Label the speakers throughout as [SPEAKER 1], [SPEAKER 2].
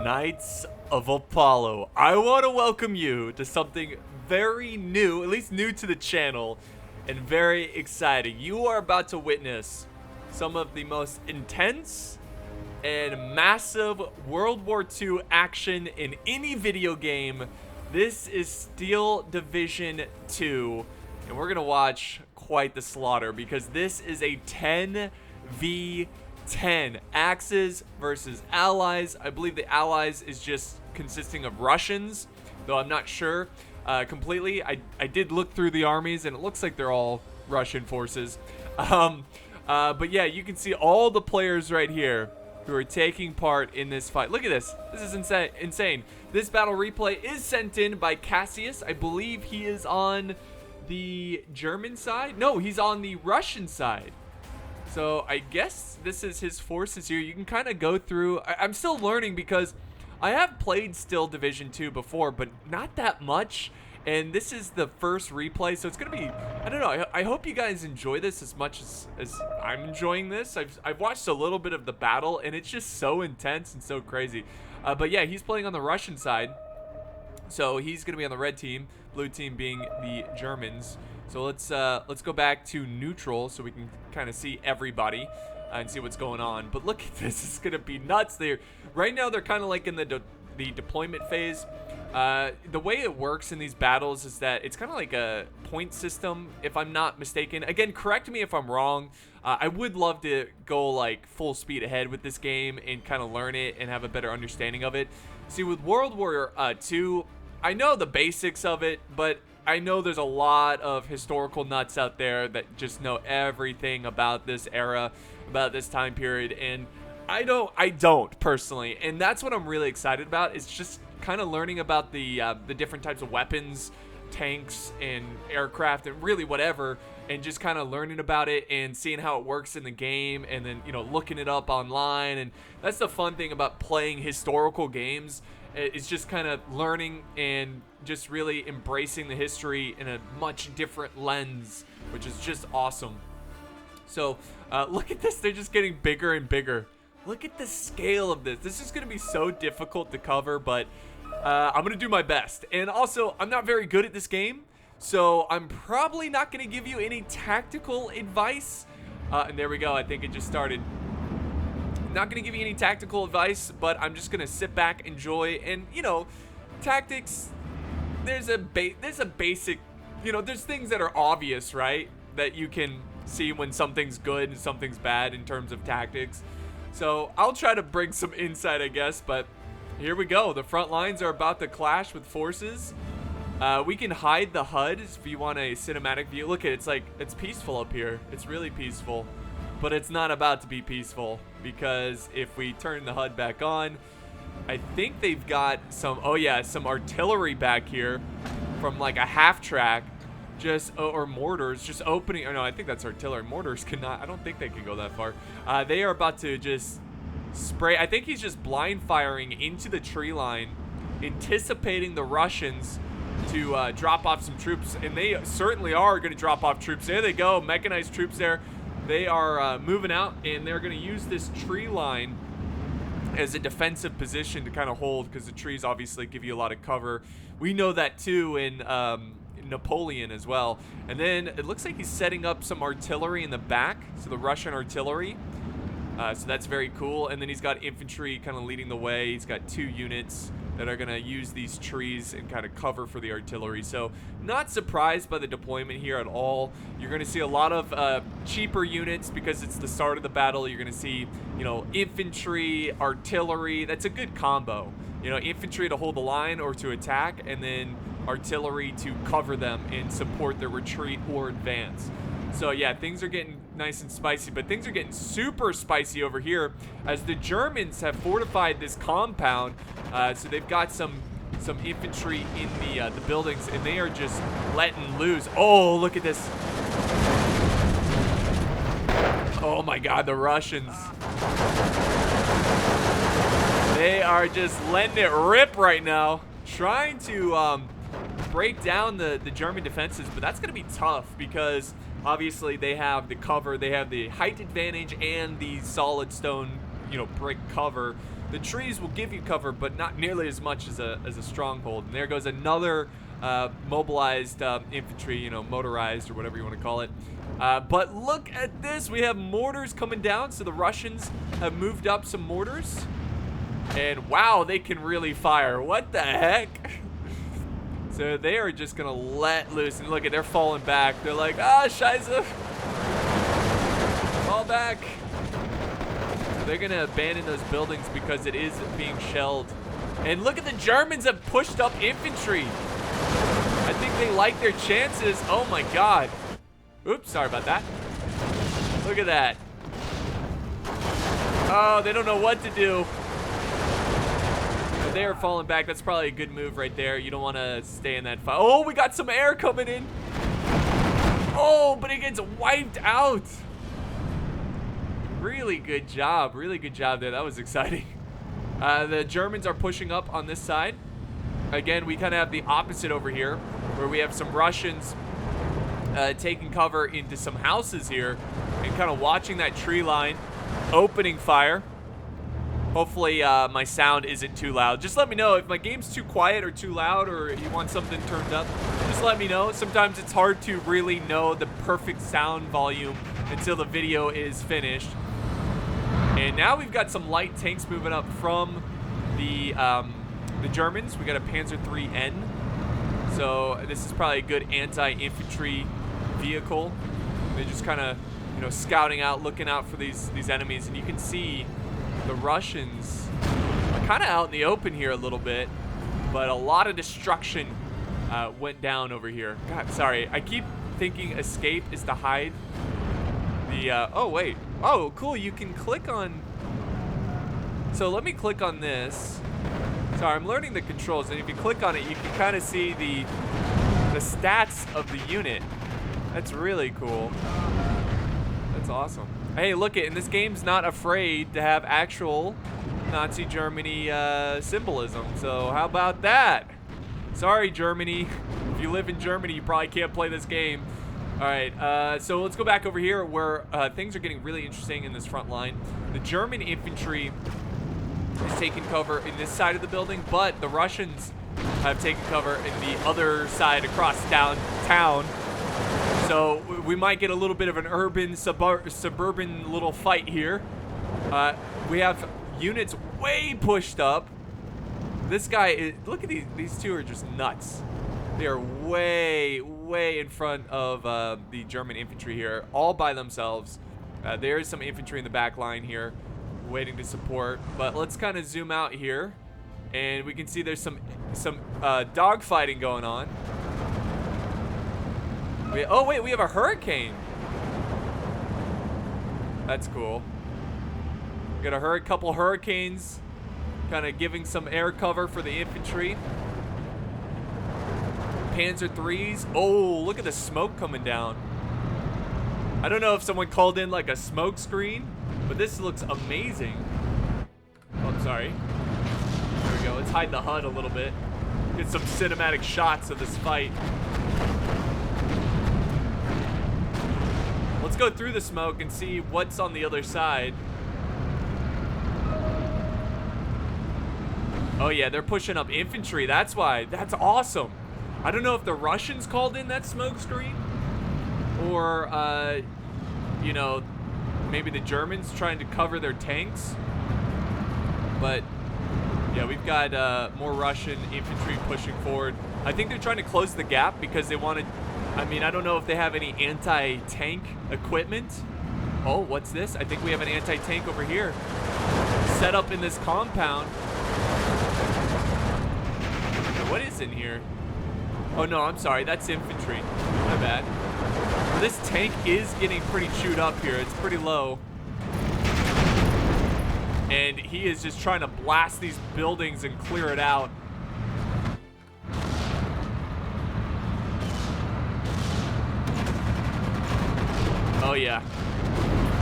[SPEAKER 1] Knights of Apollo. I want to welcome you to something very new, at least new to the channel, and very exciting. You are about to witness some of the most intense and massive World War II action in any video game. This is Steel Division 2, and we're going to watch quite the slaughter because this is a 10v10. Axis versus allies. I believe the allies is just consisting of Russians, though I'm not sure completely. I did look through the armies, and it looks like they're all Russian forces. But yeah, you can see all the players right here who are taking part in this fight. Look at this. This is insane. This battle replay is sent in by Cassius. I believe he is on the German side. No, he's on the Russian side. So I guess this is his forces here. You can kind of go through. I'm still learning because I have played Steel Division 2 before, but not that much. And this is the first replay, so it's going to be, I don't know, I hope you guys enjoy this as much as I'm enjoying this. I've watched a little bit of the battle, and it's just so intense and so crazy. But yeah, he's playing on the Russian side. So he's going to be on the red team, blue team being the Germans. So let's go back to neutral so we can kind of see everybody and see what's going on. But look at this. It's going to be nuts there. Right now, they're kind of like in the deployment phase. The way it works in these battles is that it's kind of like a point system, if I'm not mistaken. Again, correct me if I'm wrong. I would love to go like full speed ahead with this game and kind of learn it and have a better understanding of it. See, with World War II, I know the basics of it, but I know there's a lot of historical nuts out there that just know everything about this era, about this time period, and I don't personally, and that's what I'm really excited about. It's just kind of learning about the different types of weapons, tanks, and aircraft, and really whatever, and just kind of learning about it and seeing how it works in the game, and then looking it up online. And that's the fun thing about playing historical games. It's just kind of learning and just really embracing the history in a much different lens, which is just awesome. So look at this. They're just getting bigger and bigger. Look at the scale of this. This is going to be so difficult to cover, but I'm going to do my best. And also, I'm not very good at this game, so I'm probably not going to give you any tactical advice. And there we go. I think it just started. Not going to give you any tactical advice, but I'm just going to sit back, enjoy, and tactics, there's a basic, there's things that are obvious, right? That you can see when something's good and something's bad in terms of tactics. So I'll try to bring some insight, I guess, but here we go. The front lines are about to clash with forces. We can hide the HUD if you want a cinematic view. Look at it, it's peaceful up here. It's really peaceful, but it's not about to be peaceful because if we turn the HUD back on, I think they've got some artillery back here from like a half track, or mortars just opening. Oh no, I think that's artillery. Mortars cannot. I don't think they can go that far. They are about to just spray. I think he's just blind firing into the tree line, anticipating the Russians to drop off some troops, and they certainly are going to drop off troops. There they go, mechanized troops there. They are moving out, and they're going to use this tree line as a defensive position to kind of hold, because the trees obviously give you a lot of cover. We know that too in Napoleon as well. And then it looks like he's setting up some artillery in the back, so the Russian artillery. So that's very cool. And then he's got infantry kind of leading the way. He's got 2 units that are going to use these trees and kind of cover for the artillery. So not surprised by the deployment here at all. You're going to see a lot of cheaper units because it's the start of the battle. You're going to see, infantry, artillery. That's a good combo. Infantry to hold the line or to attack, and then artillery to cover them and support their retreat or advance. So yeah, things are getting nice and spicy, but things are getting super spicy over here as the Germans have fortified this compound. So they've got some infantry in the buildings, and they are just letting loose. Oh, look at this. Oh my God, the Russians. They are just letting it rip right now, trying to break down the German defenses, but that's going to be tough because obviously they have the cover, they have the height advantage and the solid stone, brick cover. The trees will give you cover, but not nearly as much as a stronghold. And there goes another mobilized infantry, you know, motorized or whatever you want to call it. But look at this. We have mortars coming down. So the Russians have moved up some mortars. And wow, they can really fire. What the heck? So they are just going to let loose. And look at, they're falling back. They're like, ah, Scheiße. Fall back. So they're going to abandon those buildings because it is being shelled. And look at the Germans have pushed up infantry. I think they like their chances. Oh my God. Oops, sorry about that. Look at that. Oh, they don't know what to do. They are falling back. That's probably a good move right there. You don't want to stay in that fight. Oh, we got some air coming in. Oh, but it gets wiped out. Really good job. Really good job there. That was exciting. The Germans are pushing up on this side. Again, we kind of have the opposite over here, where we have some Russians taking cover into some houses here and kind of watching that tree line, opening fire. Hopefully my sound isn't too loud. Just let me know if my game's too quiet or too loud, or you want something turned up. Just let me know. Sometimes it's hard to really know the perfect sound volume until the video is finished. And now we've got some light tanks moving up from the Germans. We got a Panzer IIIN. So this is probably a good anti-infantry vehicle. They're just kind of, you know, scouting out, looking out for these enemies. And you can see the Russians are kind of out in the open here a little bit, but a lot of destruction went down over here. God, sorry. I keep thinking escape is to hide. Oh, wait. Oh, cool. You can click on... So let me click on this. Sorry, I'm learning the controls, and if you click on it, you can kind of see the stats of the unit. That's really cool. That's awesome. Hey, look it, and this game's not afraid to have actual Nazi Germany symbolism. So how about that? Sorry, Germany. If you live in Germany, you probably can't play this game. All right, so let's go back over here where things are getting really interesting in this front line. The German infantry is taking cover in this side of the building, but the Russians have taken cover in the other side across downtown. So we might get a little bit of an urban suburban little fight here. We have units way pushed up. This guy is, look at these two are just nuts. They are way in front of the German infantry here, all by themselves. There is some infantry in the back line here waiting to support, but let's kind of zoom out here and we can see there's some dogfighting going on. Oh wait, we have a hurricane. That's cool. We got a couple hurricanes kind of giving some air cover for the infantry. Panzer IIIs. Oh, look at the smoke coming down. I don't know if someone called in like a smoke screen, but this looks amazing. Oh, I'm sorry. There we go. Let's hide the HUD a little bit. Get some cinematic shots of this fight. Let's go through the smoke and see what's on the other side. Oh yeah, they're pushing up infantry. That's why. That's awesome. I don't know if the Russians called in that smoke screen, or you know, maybe the Germans trying to cover their tanks. But yeah, we've got more Russian infantry pushing forward. I think they're trying to close the gap because they want to. I mean, I don't know if they have any anti-tank equipment. Oh, what's this? I think we have an anti-tank over here set up in this compound. What is in here? Oh no, I'm sorry, that's infantry. My bad. Well, this tank is getting pretty chewed up here. It's pretty low. And he is just trying to blast these buildings and clear it out. Oh yeah.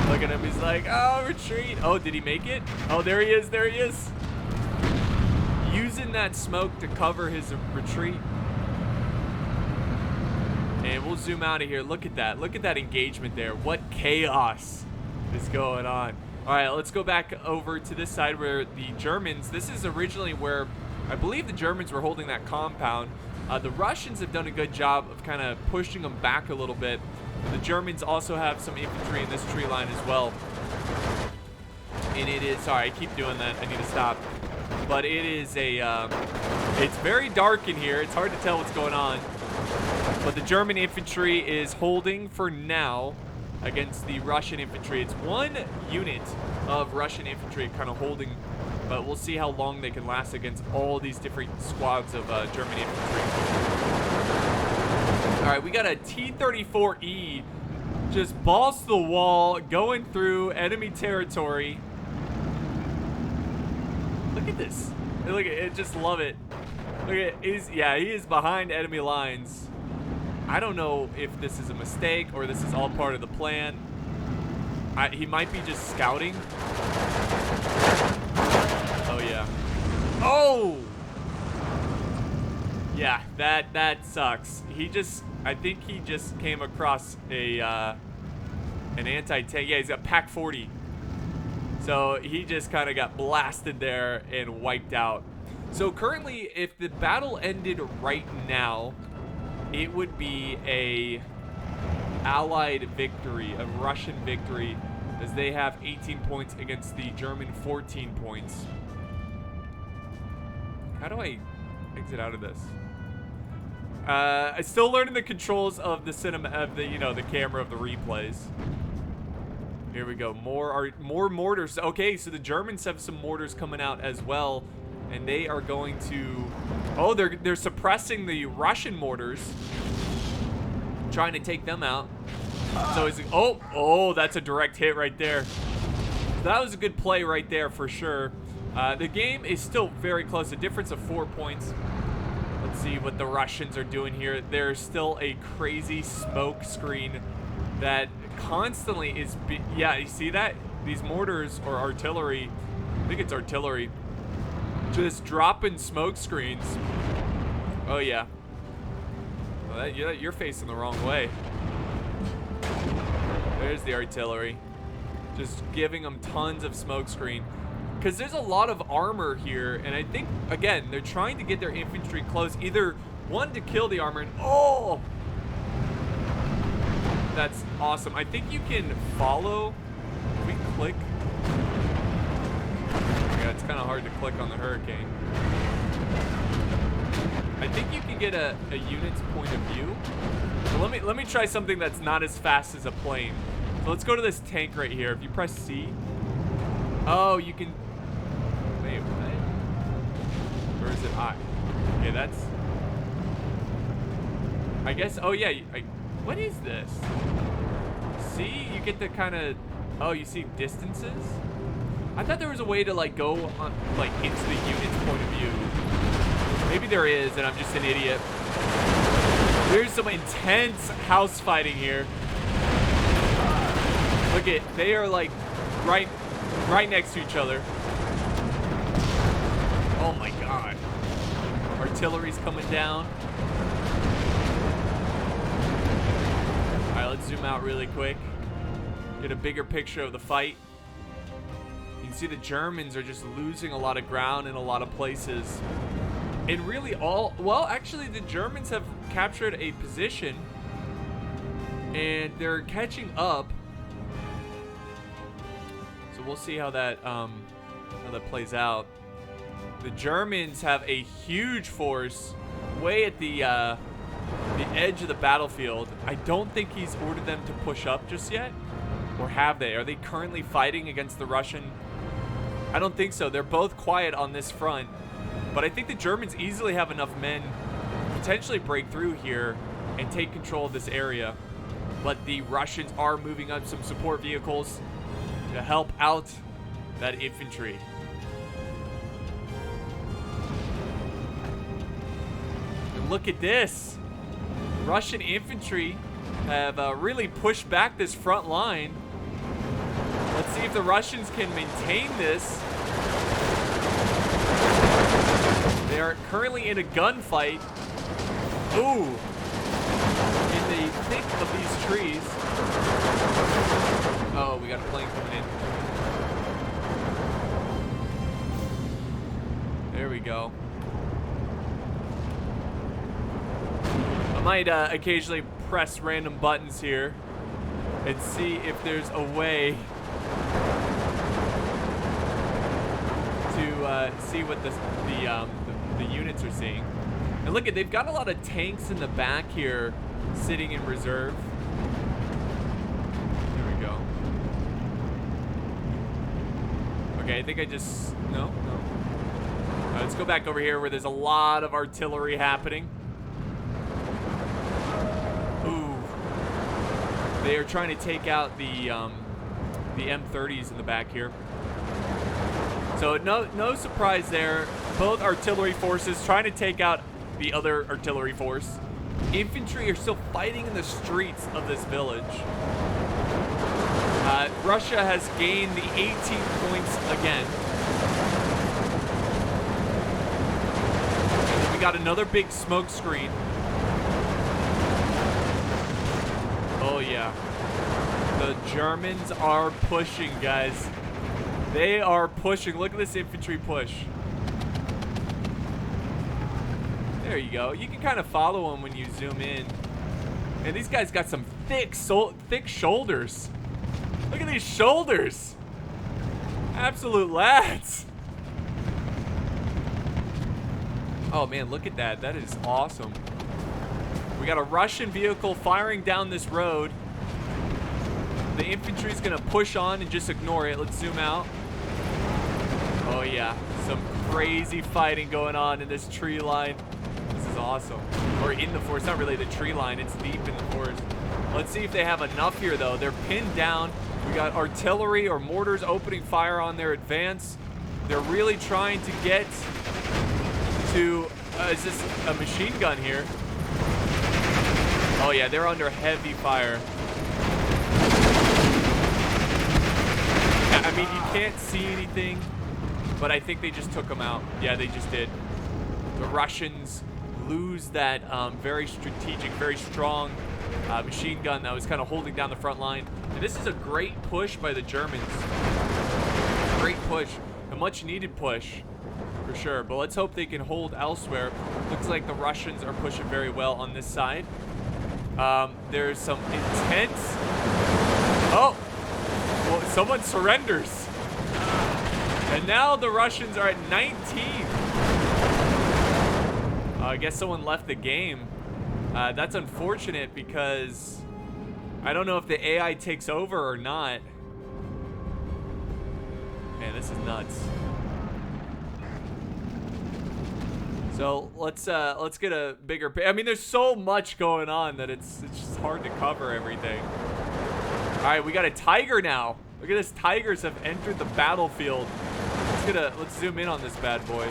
[SPEAKER 1] Look at him, he's like, oh, retreat. Oh, did he make it? Oh, there he is, there he is. Using that smoke to cover his retreat. And we'll zoom out of here. Look at that. Look at that engagement there. What chaos is going on. All right, let's go back over to this side where the Germans, this is originally where I believe the Germans were holding that compound. The Russians have done a good job of kind of pushing them back a little bit. The Germans also have some infantry in this tree line as well. And it is, sorry, I keep doing that. I need to stop. But it is a, it's very dark in here. It's hard to tell what's going on. But the German infantry is holding for now against the Russian infantry. It's one unit of Russian infantry kind of holding, but we'll see how long they can last against all these different squads of German infantry. All right, we got a T-34E just balls to the wall, going through enemy territory. Look at this. Look at it, just love it. Look at it. He is behind enemy lines. I don't know if this is a mistake or this is all part of the plan. He might be just scouting. Oh, yeah. Oh! Yeah, that sucks. I think he just came across an anti-tank. Yeah, he's got Pac 40. So he just kind of got blasted there and wiped out. So currently, if the battle ended right now, it would be a Allied victory, a Russian victory, as they have 18 points against the German 14 points. How do I exit out of this? I'm still learning the controls of the the camera of the replays. Here we go. More mortars. Okay, so the Germans have some mortars coming out as well, and they are going to. Oh, they're suppressing the Russian mortars, trying to take them out. So it's oh, that's a direct hit right there. That was a good play right there for sure. The game is still very close. A difference of 4 points. Let's see what the Russians are doing here. There's still a crazy smoke screen that constantly is. Yeah, you see that? These mortars or artillery. I think it's artillery. Just dropping smoke screens. Oh yeah. Well, you're facing the wrong way. There's the artillery. Just giving them tons of smoke screen. Because there's a lot of armor here, and I think, again, they're trying to get their infantry close. Either one to kill the armor, and oh! That's awesome. I think you can follow. If we click. Yeah, it's kind of hard to click on the Hurricane. I think you can get a unit's point of view. So let me try something that's not as fast as a plane. So let's go to this tank right here. If you press C. Oh, you can. Wait, what? Or is it I? Okay, that's. I guess. Oh yeah. What is this? See, you get the kind of. Oh, you see distances. I thought there was a way to like go on like into the unit's point of view. Maybe there is, and I'm just an idiot. There's some intense house fighting here. Look at, they are like right next to each other. Oh my god. Artillery's coming down. Alright, let's zoom out really quick. Get a bigger picture of the fight. You can see the Germans are just losing a lot of ground in a lot of places. And really well, actually the Germans have captured a position and they're catching up. So we'll see how that plays out. The Germans have a huge force way at the edge of the battlefield. I don't think he's ordered them to push up just yet. Or have they? Are they currently fighting against the Russian? I don't think so. They're both quiet on this front. But I think the Germans easily have enough men to potentially break through here and take control of this area. But the Russians are moving up some support vehicles to help out that infantry. And look at this. Russian infantry have really pushed back this front line. Let's see if the Russians can maintain this. They are currently in a gunfight. Ooh. In the thick of these trees. Oh, we got a plane coming in. There we go. I might occasionally press random buttons here and see if there's a way to see what the units are seeing. And look at, they've got a lot of tanks in the back here sitting in reserve. There we go. Okay, I think I just, no. All right, let's go back over here where there's a lot of artillery happening. Ooh. They are trying to take out the M30s in the back here. So no surprise there. Both artillery forces trying to take out the other artillery force. Infantry are still fighting in the streets of this village. Russia has gained the 18 points again. We got another big smoke screen. Oh yeah. The Germans are pushing, guys. They are pushing. Look at this infantry push. There you go. You can kind of follow them when you zoom in. And these guys got some thick shoulders. Look at these shoulders. Absolute lads. Oh man, look at that. That is awesome. We got a Russian vehicle firing down this road. The infantry's gonna push on and just ignore it. Let's zoom out. Oh yeah, some crazy fighting going on in this tree line. This is awesome. Or in the forest, not really the tree line, it's deep in the forest. Let's see if they have enough here though. They're pinned down. We got artillery or mortars opening fire on their advance. They're really trying to get to, is this a machine gun here? Oh yeah, they're under heavy fire. I mean, you can't see anything, but I think they just took them out. Yeah, they just did. The Russians lose that very strategic, very strong machine gun that was kind of holding down the front line. And this is a great push by the Germans. Great push. A much needed push, for sure. But let's hope they can hold elsewhere. Looks like the Russians are pushing very well on this side. There's some intense... Oh! Well, someone surrenders. And now the Russians are at 19. I guess someone left the game. That's unfortunate because I don't know if the AI takes over or not. Man, this is nuts. So let's get a bigger. I mean, there's so much going on that it's just hard to cover everything. All right, we got a tiger now. Look at this. Tigers have entered the battlefield. Let's zoom in on this bad boy.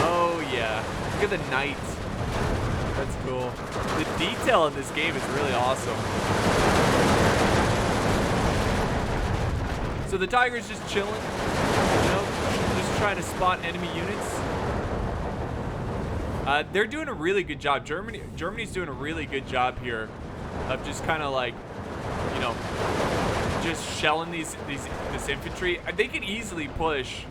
[SPEAKER 1] Oh yeah. Look at the knight. That's cool. The detail in this game is really awesome. So the tiger's just chilling, you know, just trying to spot enemy units. They're doing a really good job. Germany's doing a really good job here of just kind of like, you know, just shelling this infantry. They could easily push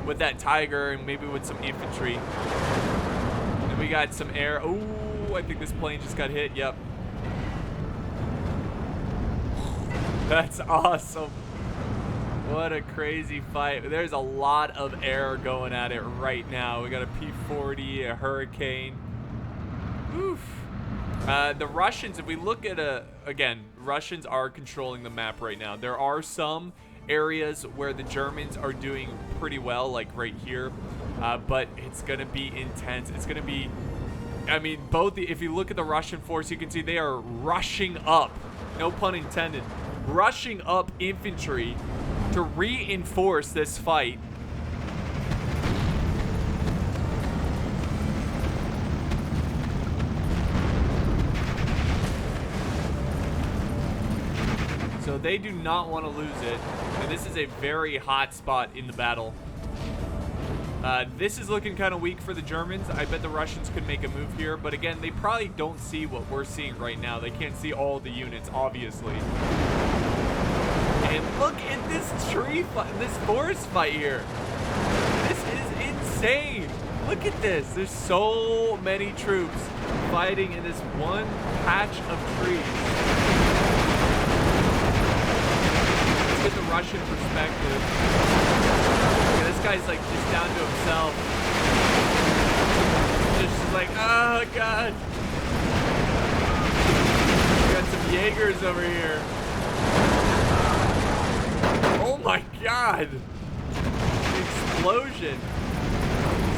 [SPEAKER 1] with that tiger and maybe with some infantry. And we got some air. Oh, I think this plane just got hit. Yep. That's awesome. What a crazy fight. There's a lot of air going at it right now. We got a P-40, a Hurricane. Oof. The Russians, if we look at again, Russians are controlling the map right now. There are some areas where the Germans are doing pretty well, like right here. But it's going to be intense. It's going to be, I mean, if you look at the Russian force, you can see they are rushing up, no pun intended, rushing up infantry to reinforce this fight. So they do not want to lose it. And this is a very hot spot in the battle. This is looking kind of weak for the Germans. I bet the Russians could make a move here. But again, they probably don't see what we're seeing right now. They can't see all the units, obviously. And look at this tree fight, this forest fight here. This is insane. Look at this. There's so many troops fighting in this one patch of trees. Let's get the Russian perspective. Yeah, this guy's like just down to himself. Just like, oh god. We got some Jaegers over here. Oh my god. Explosion.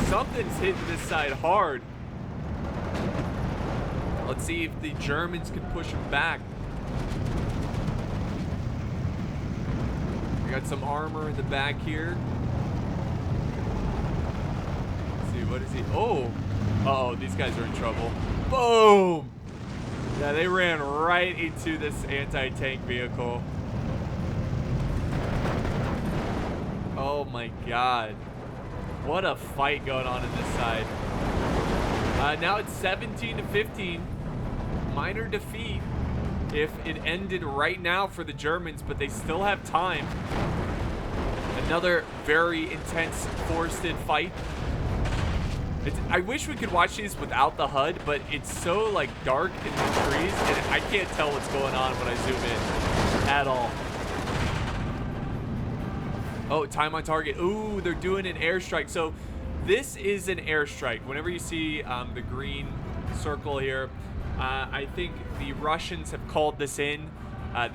[SPEAKER 1] Something's hitting this side hard. Let's see if the Germans can push him back. We got some armor in the back here. Let's see, what is he? Oh. Uh-oh, these guys are in trouble. Boom! Yeah, they ran right into this anti-tank vehicle. Oh my god. What a fight going on this side. Now it's 17-15. Minor defeat if it ended right now for the Germans, but they still have time. Another very intense forested fight. I wish we could watch these without the HUD, but it's so like dark in the trees, and I can't tell what's going on when I zoom in at all. Oh, time on target. Ooh, they're doing an airstrike. So this is an airstrike. Whenever you see the green circle here, I think the Russians have called this in. I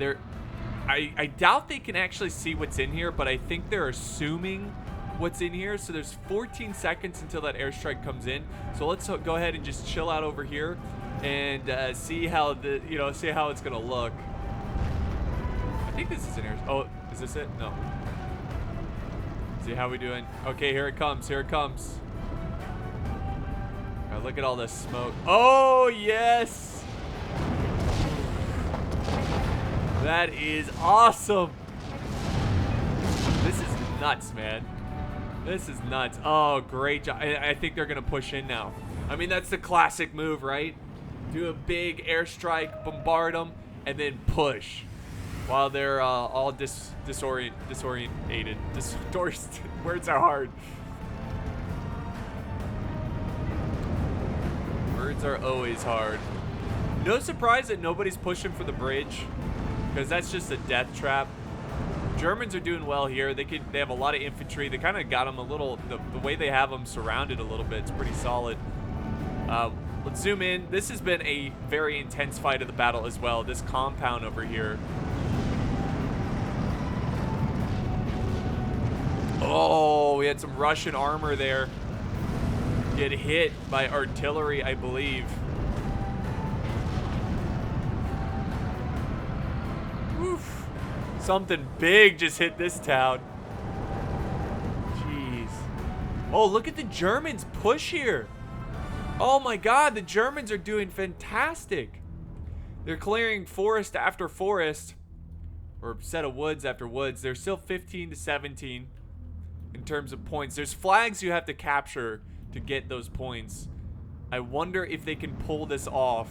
[SPEAKER 1] doubt they can actually see what's in here, but I think they're assuming what's in here. So there's 14 seconds until that airstrike comes in. So let's go ahead and just chill out over here and see how see how it's gonna look. I think this is an air. Oh, is this it? No. See how we doing? Okay, here it comes. Here it comes. God, look at all this smoke. Oh, yes. That is awesome. This is nuts, man. This is nuts. Oh, great job. I think they're going to push in now. I mean, that's the classic move, right? Do a big airstrike, bombard them, and then push. While they're all disorientated. Words are hard. Words are always hard. No surprise that nobody's pushing for the bridge, because that's just a death trap. Germans are doing well here. They have a lot of infantry. They kind of got them a little, the way they have them surrounded a little bit. It's pretty solid. Let's zoom in. This has been a very intense fight of the battle as well. This compound over here. Oh, we had some Russian armor there get hit by artillery, I believe. Oof. Something big just hit this town. Jeez. Oh, look at the Germans push here. Oh my god, the Germans are doing fantastic. They're clearing forest after forest, or set of woods after woods. They're still 15-17. In terms of points, there's flags you have to capture to get those points. I wonder if they can pull this off.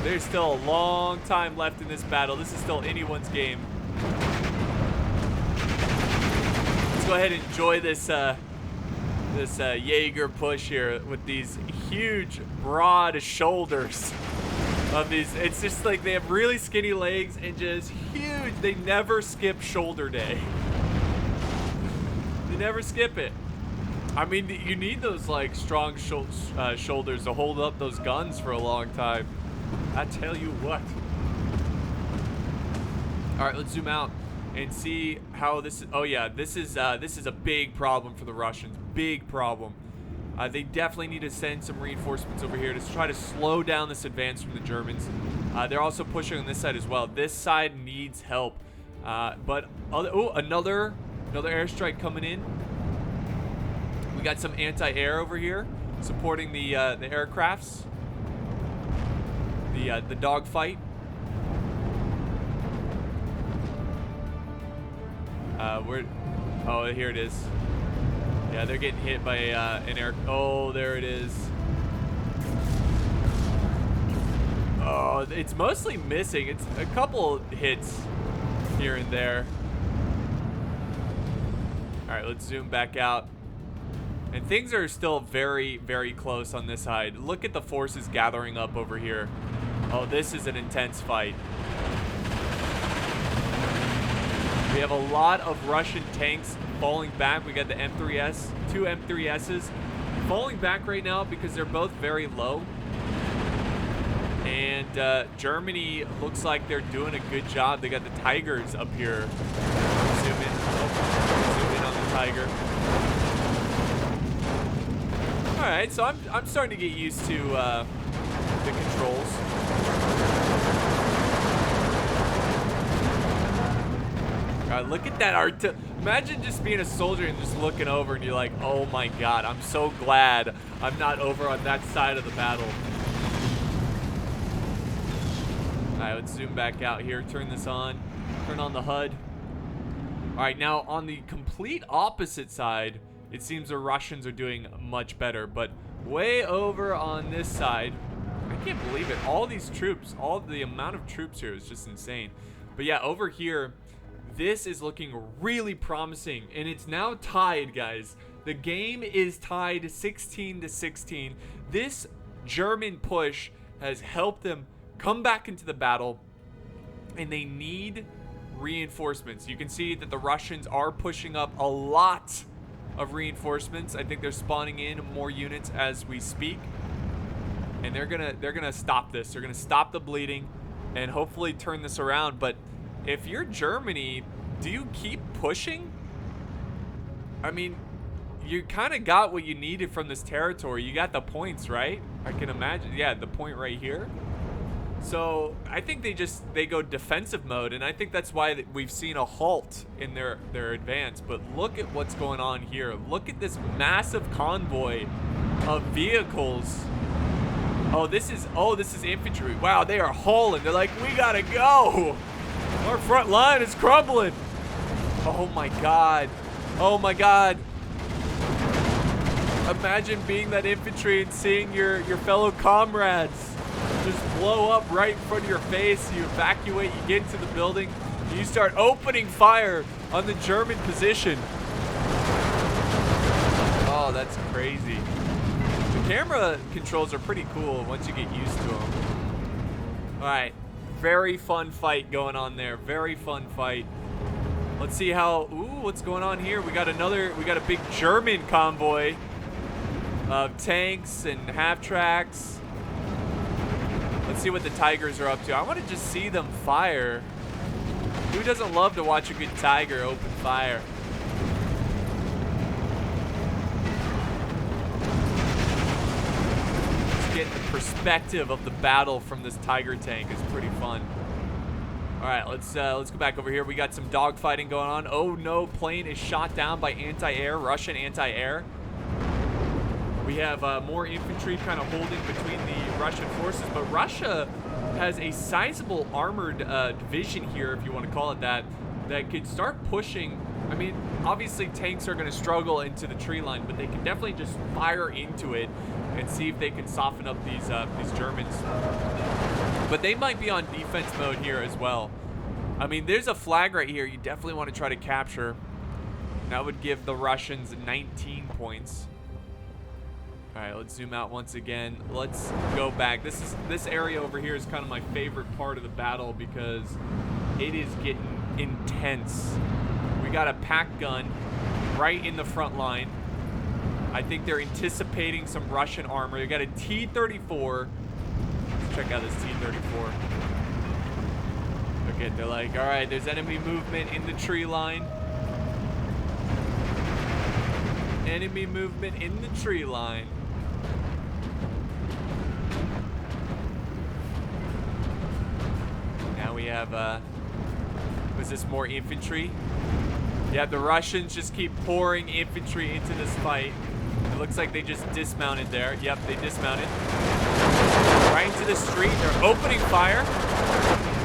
[SPEAKER 1] There's still a long time left in this battle. This is still anyone's game. Let's go ahead and enjoy this Jaeger push here with these huge, broad shoulders of these. It's just like they have really skinny legs and just huge. They never skip shoulder day. Never skip it. I mean, you need those like strong shoulders to hold up those guns for a long time. I tell you what. All right, let's zoom out and see how this is. Oh yeah, this is a big problem for the Russians. Big problem. They definitely need to send some reinforcements over here to try to slow down this advance from the Germans. They're also pushing on this side as well. This side needs help. Another airstrike coming in. We got some anti-air over here supporting the aircrafts. The dogfight. Oh, here it is. Yeah, they're getting hit by an air. Oh, there it is. Oh, it's mostly missing. It's a couple hits here and there. All right, let's zoom back out. And things are still very, very close on this side. Look at the forces gathering up over here. Oh, this is an intense fight. We have a lot of Russian tanks falling back. We got the M3S, 2 M3Ss falling back right now because they're both very low. And Germany looks like they're doing a good job. They got the Tigers up here. Zoom in on the Tiger. All right, so I'm starting to get used to the controls. God, look at that art. Imagine just being a soldier and just looking over and you're like, oh my God, I'm so glad I'm not over on that side of the battle. All right, let's zoom back out here. Turn this on. Turn on the HUD. All right, now on the complete opposite side, it seems the Russians are doing much better. But way over on this side, I can't believe it. All these troops, all the amount of troops here is just insane. But yeah, over here, this is looking really promising. And it's now tied, guys. The game is tied 16-16. This German push has helped them come back into the battle, and they need reinforcements. You can see that the Russians are pushing up a lot of reinforcements. I think they're spawning in more units as we speak, and they're gonna stop this. They're gonna stop the bleeding and hopefully turn this around. But if you're Germany, do you keep pushing? I mean, you kind of got what you needed from this territory. You got the points, right? I can imagine. Yeah, the point right here. So I think they go defensive mode, and I think that's why we've seen a halt in their advance. But look at what's going on here. Look at this massive convoy of vehicles. Oh, this is infantry. Wow, they are hauling. They're like, we gotta go. Our front line is crumbling. Oh my God. Oh my God. Imagine being that infantry and seeing your fellow comrades just blow up right in front of your face. You evacuate, you get into the building, you start opening fire on the German position. Oh, that's crazy. The camera controls are pretty cool once you get used to them. All right, very fun fight going on there. Very fun fight. Let's see how, what's going on here? We got a big German convoy of tanks and half-tracks. Let's see what the Tigers are up to. I want to just see them fire. Who doesn't love to watch a good Tiger open fire? Just getting the perspective of the battle from this Tiger tank is pretty fun. All right, let's go back over here. We got some dogfighting going on. Oh no, plane is shot down by anti-air, Russian anti-air. We have more infantry kind of holding between the Russian forces, but Russia has a sizable armored division here, if you want to call it that could start pushing. I mean, obviously tanks are going to struggle into the tree line, but they can definitely just fire into it and see if they can soften up these Germans. But they might be on defense mode here as well. I mean, there's a flag right here you definitely want to try to capture. That would give the Russians 19 points. All right, let's zoom out once again. Let's go back. This area over here is kind of my favorite part of the battle because it is getting intense. We got a pack gun right in the front line. I think they're anticipating some Russian armor. They got a T-34. Let's check out this T-34. Okay, they're like, all right, there's enemy movement in the tree line. Enemy movement in the tree line. Now we have, was this more infantry? Yeah, the Russians just keep pouring infantry into this fight. It looks like they just dismounted there. Yep, they dismounted. Right into the street. They're opening fire.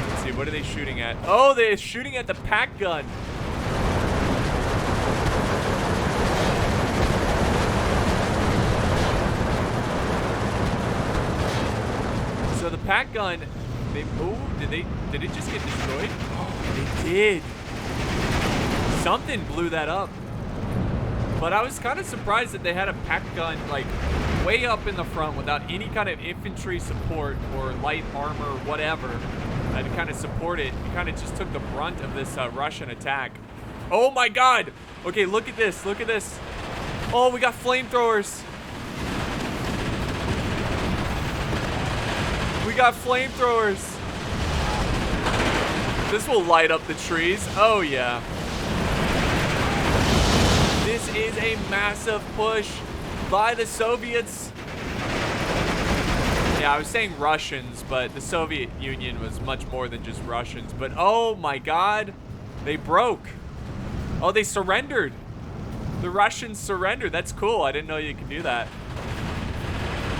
[SPEAKER 1] Let's see, what are they shooting at? Oh, they're shooting at the pack gun. So the pack gun, did it just get destroyed? Oh, it did. Something blew that up. But I was kind of surprised that they had a pack gun like way up in the front without any kind of infantry support or light armor, whatever, to kind of support it. It kind of just took the brunt of this Russian attack. Oh my God! Okay, look at this. Look at this. Oh, we got flamethrowers. We got flamethrowers. This will light up the trees. Oh yeah. This is a massive push by the Soviets. Yeah, I was saying Russians, but the Soviet Union was much more than just Russians. But oh my God, they broke. Oh, they surrendered. The Russians surrendered. That's cool. I didn't know you could do that.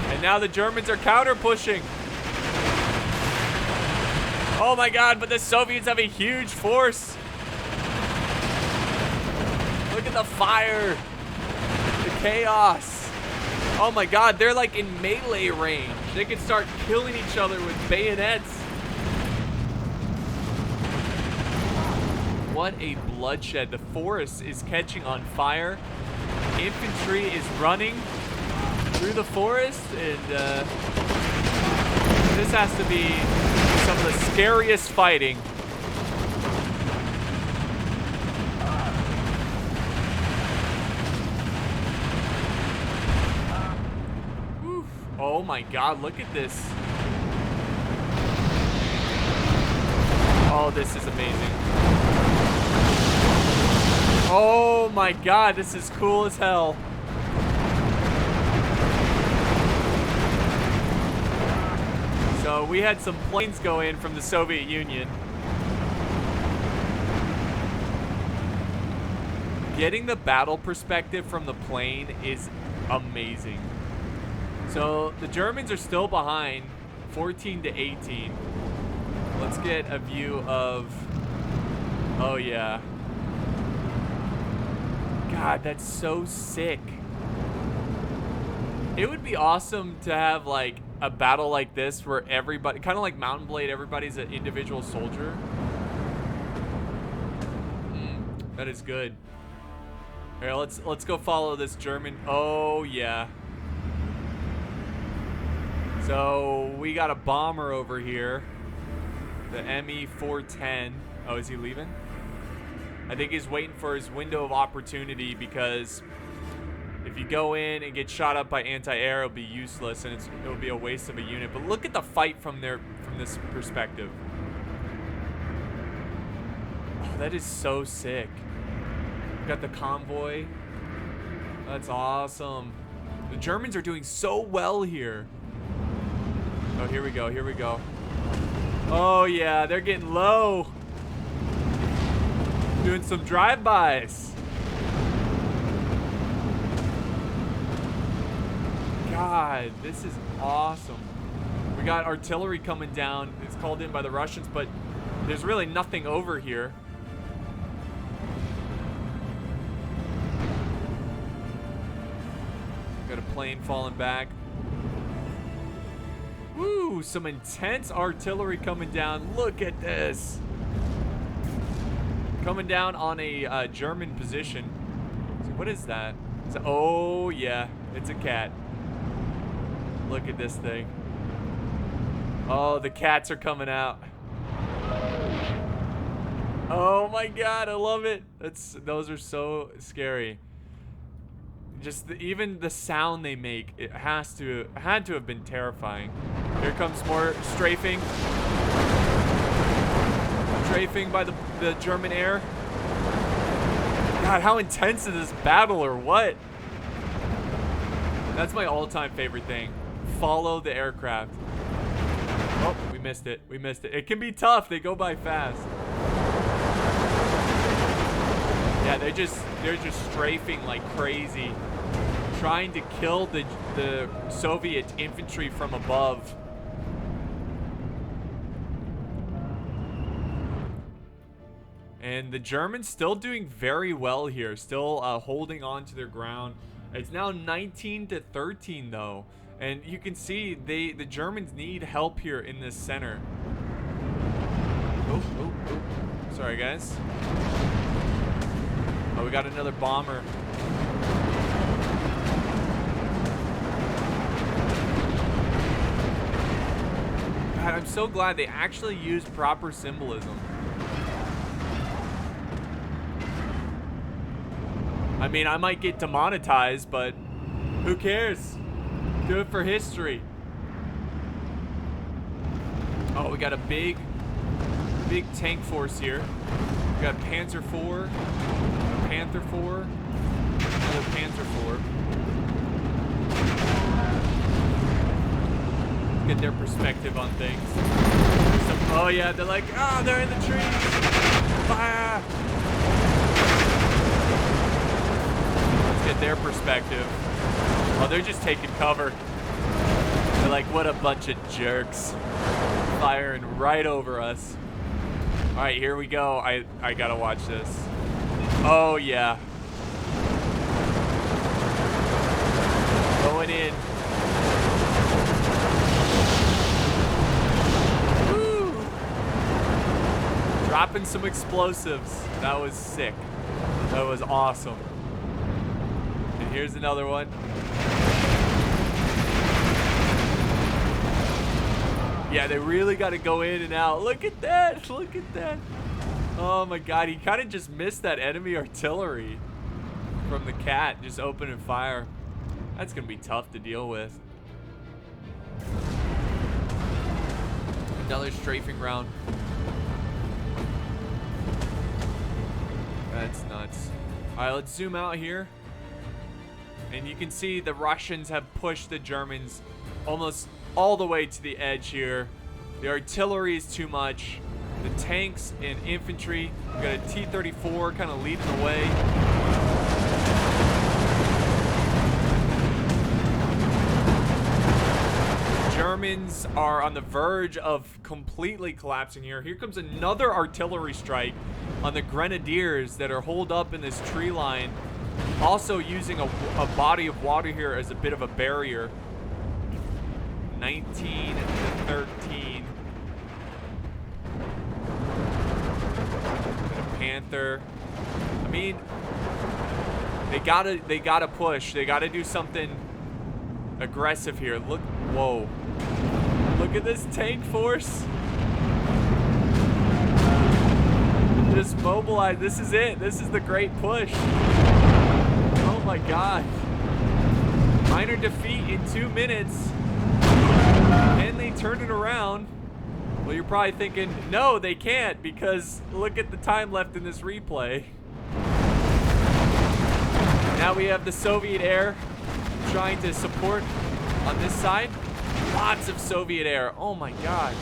[SPEAKER 1] And now the Germans are counter pushing. Oh my God, but the Soviets have a huge force. Look at the fire. The chaos. Oh my God, they're like in melee range. They can start killing each other with bayonets. What a bloodshed. The forest is catching on fire. Infantry is running through the forest, and this has to be some of the scariest fighting. Whew. Oh my God, look at this. Oh, this is amazing. Oh my God, this is cool as hell. So we had some planes go in from the Soviet Union. Getting the battle perspective from the plane is amazing. So the Germans are still behind, 14-18. Let's get a view of, oh yeah. God, that's so sick. It would be awesome to have like a battle like this where everybody, kind of like Mountain Blade, everybody's an individual soldier. That is good. Here, let's go follow this German. Oh yeah. So we got a bomber over here, the ME-410. Oh, is he leaving? I think he's waiting for his window of opportunity, because if you go in and get shot up by anti-air, it'll be useless, and it'll be a waste of a unit. But look at the fight from this perspective. Oh, that is so sick. We got the convoy. That's awesome. The Germans are doing so well here. Oh, here we go. Here we go. Oh yeah, they're getting low. Doing some drive-bys. God, this is awesome. We got artillery coming down. It's called in by the Russians, but there's really nothing over here. Got a plane falling back. Woo, some intense artillery coming down. Look at this. Coming down on a German position. So what is that? Oh yeah, it's a cat. Look at this thing. Oh, the cats are coming out. Oh my God, I love it. Those are so scary. Just even the sound they make, it had to have been terrifying. Here comes more strafing. Strafing by the German air. God, how intense is this battle, or what? That's my all-time favorite thing. Follow the aircraft. Oh, we missed it. We missed it. It can be tough. They go by fast. Yeah, they're just strafing like crazy, trying to kill the Soviet infantry from above. And the Germans still doing very well here, still holding on to their ground. It's now 19-13 though, and you can see the Germans need help here in this center. Oh, sorry guys. Oh, we got another bomber. I'm so glad they actually used proper symbolism. I mean, I might get demonetized, but who cares? Do it for history. Oh, we got a big tank force here. We got Panzer IV, a Panther IV, another Panther IV. Get their perspective on things. Oh yeah, they're like, oh, they're in the trees. Fire! Let's get their perspective. Oh, they're just taking cover. They're like, what a bunch of jerks. Firing right over us. All right, here we go. I gotta watch this. Oh yeah. Going in. Woo! Dropping some explosives. That was sick. That was awesome. And here's another one. Yeah, they really got to go in and out. Look at that. Look at that. Oh, my God. He kind of just missed that enemy artillery from the cat. Just opening fire. That's going to be tough to deal with. Another strafing round. That's nuts. All right, let's zoom out here. And you can see the Russians have pushed the Germans almost all the way to the edge here. The artillery is too much. The tanks and infantry. We got a T-34 kind of leading the way. The Germans are on the verge of completely collapsing here. Here comes another artillery strike on the Grenadiers that are holed up in this tree line. Also using a body of water here as a bit of a barrier. 19 to 13. Panther. I mean, they gotta push. They gotta do something aggressive here. Look, whoa. Look at this tank force. Just mobilize. This is it. This is the great push. Oh my God. Minor defeat in 2 minutes. And they turned it around. Well, you're probably thinking, no, they can't, because look at the time left in this replay. Now we have the Soviet air trying to support on this side. Lots of Soviet air. Oh my God.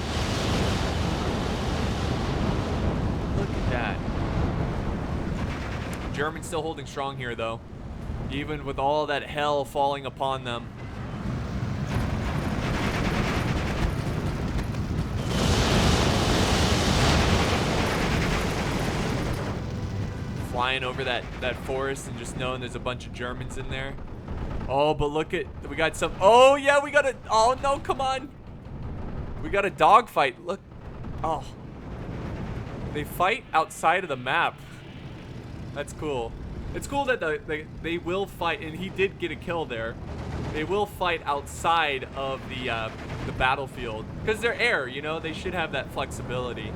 [SPEAKER 1] Look at that. Germans still holding strong here, though, even with all that hell falling upon them. Flying over that forest and just knowing there's a bunch of Germans in there. Oh, but look at, we got some, oh yeah, we got a, oh no, come on. We got a dogfight, look. Oh. They fight outside of the map. That's cool. It's cool that they will fight, and he did get a kill there. They will fight outside of the battlefield. Because they're air, you know, they should have that flexibility.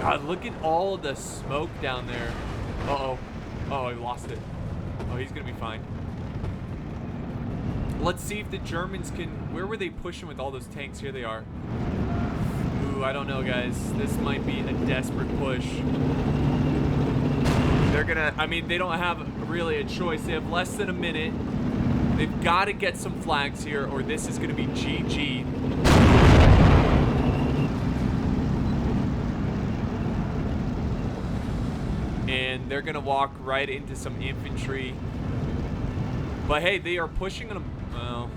[SPEAKER 1] God, look at all of the smoke down there. Uh-oh. Oh, he lost it. Oh, he's gonna be fine. Let's see if the Germans can... Where were they pushing with all those tanks? Here they are. Ooh, I don't know, guys. This might be a desperate push. They're gonna... I mean, they don't have really a choice. They have less than a minute. They've got to get some flags here, or this is gonna be GG. And they're gonna walk right into some infantry. But hey, they are pushing them. Well,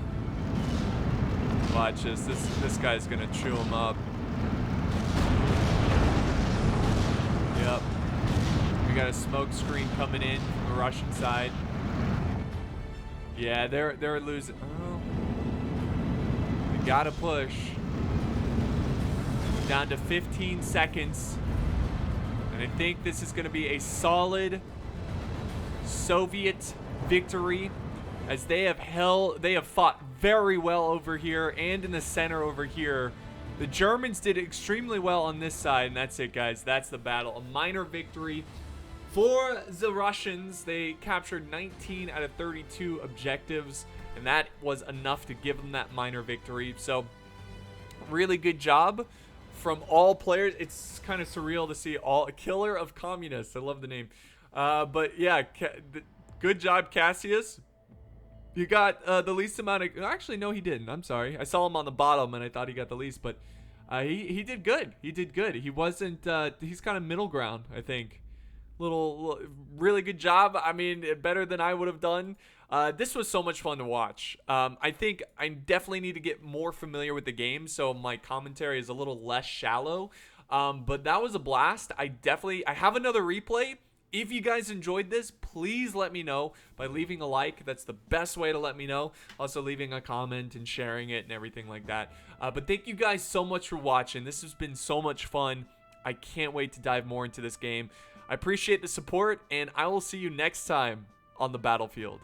[SPEAKER 1] watch this. This guy's gonna chew them up. Yep. We got a smoke screen coming in from the Russian side. Yeah, they're losing. Oh. We gotta push. Down to 15 seconds. And I think this is going to be a solid Soviet victory, as they have fought very well over here and in the center over here. The Germans did extremely well on this side, and that's it, guys. That's the battle. A minor victory for the Russians. They captured 19 out of 32 objectives, and that was enough to give them that minor victory. So, really good job from all players. It's kind of surreal to see a killer of communists. I love the name. But yeah, good job, Cassius. You got the least amount of... Actually, no, he didn't. I'm sorry. I saw him on the bottom, and I thought he got the least, but he did good. He did good. He wasn't... he's kind of middle ground, I think. Really good job. I mean, better than I would have done. This was so much fun to watch. I think I definitely need to get more familiar with the game, so my commentary is a little less shallow. But that was a blast. I have another replay. If you guys enjoyed this, please let me know by leaving a like. That's the best way to let me know. Also leaving a comment and sharing it and everything like that. But thank you guys so much for watching. This has been so much fun. I can't wait to dive more into this game. I appreciate the support, and I will see you next time on the battlefield.